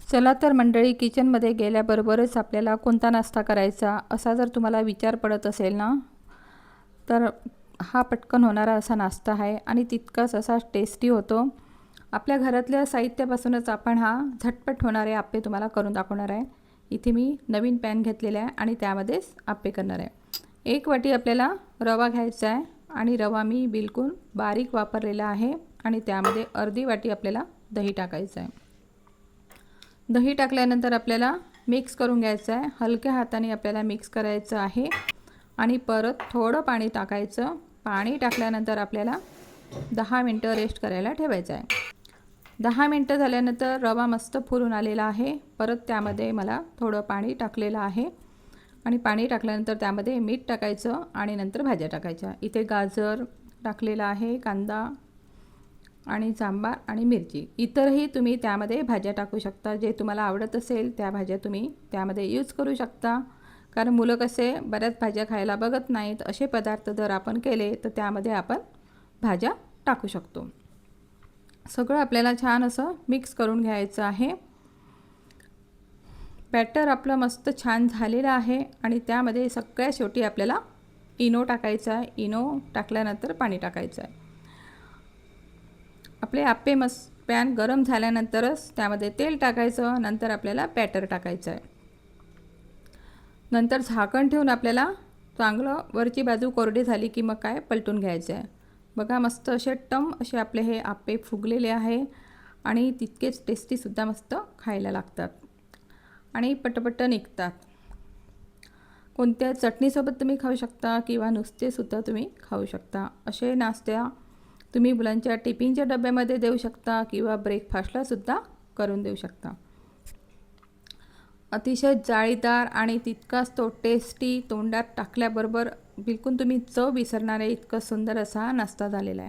चला तर मंडळी, किचनमध्ये गेल्याबरोबरच आपल्याला कोणता नाश्ता करायचा असा जर तुम्हाला विचार पडत असेल ना, तर हा पटकन होणारा असा नाश्ता आहे आणि तितकाच असा टेस्टी होतो। आपल्या घरातल्या साहित्यापासूनच आपण हा झटपट होणारे आप्पे तुम्हाला करून दाखवणार आहे। इथे मी नवीन पॅन घेतलेला आहे आणि त्यामध्येच आप्पे करणार आहे। 1 वाटी आपल्याला रवा घ्यायचा आहे आणि रवा मी बिलकुल बारीक वापरलेला आहे आणि त्यामध्ये अर्धी वाटी आपल्याला दही टाकायचं आहे। दही टाकल्यानंतर आपल्याला मिक्स करून घ्यायचं आहे। हलक्या हाताने आपल्याला मिक्स करायचं आहे आणि परत थोडं पाणी टाकायचं। पाणी टाकल्यानंतर आपल्याला 10 मिनिटं रेस्ट करायला ठेवायचं आहे। 10 मिनिटं झाल्यानंतर रवा मस्त फुलून आलेला आहे। परत त्यामध्ये मला थोडं पाणी टाकलेलं आहे आणि पाणी टाकल्यानंतर त्यामध्ये मीठ टाकायचं आणि नंतर भाज्या टाकायच्या। इथे गाजर टाकलेला आहे, कांदा आणि सांबार आणि मिरची। इतरही तुम्ही त्यामध्ये भाज्या टाकू शकता, जे तुम्हाला आवडत असेल त्या भाज्या तुम्ही त्यामध्ये यूज करू शकता। कारण मुलं कसे बऱ्याच भाज्या खायला बघत नाहीत, असे पदार्थ जर आपण केले तर त्यामध्ये आपण भाज्या टाकू शकतो। सगळं आपल्याला छान असं मिक्स करून घ्यायचं आहे। बॅटर आपलं मस्त छान झालेलं आहे आणि त्यामध्ये सगळ्यात शेवटी आपल्याला इनो टाकायचा आहे। इनो टाकल्यानंतर पाणी टाकायचं आहे। आपले आप्पे पॅन गरम झाल्यानंतरच त्यामध्ये तेल टाकायचं, नंतर आपल्याला बॅटर टाकायचं आहे। नंतर झाकण ठेवून आपल्याला चांगलं वरची बाजू कोरडी झाली की मग काय पलटून घ्यायचं आहे। बघा मस्त असे टम असे आपले हे आप्पे फुगलेले आहे आणि तितकेच टेस्टी सुद्धा मस्त खायला लागतात आणि पटपट निघतात। कोणत्या चटणीसोबत तुम्ही खाऊ शकता किंवा नुसते सुद्धा तुम्ही खाऊ शकता। असे नाश्त्या तुम्ही मुलांच्या टिफिनच्या डब्यामध्ये देऊ शकता किंवा ब्रेकफास्टला सुद्धा करून देऊ शकता। अतिशय जाळीदार आणि तितकाच तो टेस्टी, तोंडात टाकल्याबरोबर बिलकुल तुम्ही चव विसरणारे इतकं सुंदर असा नाश्ता झालेला आहे।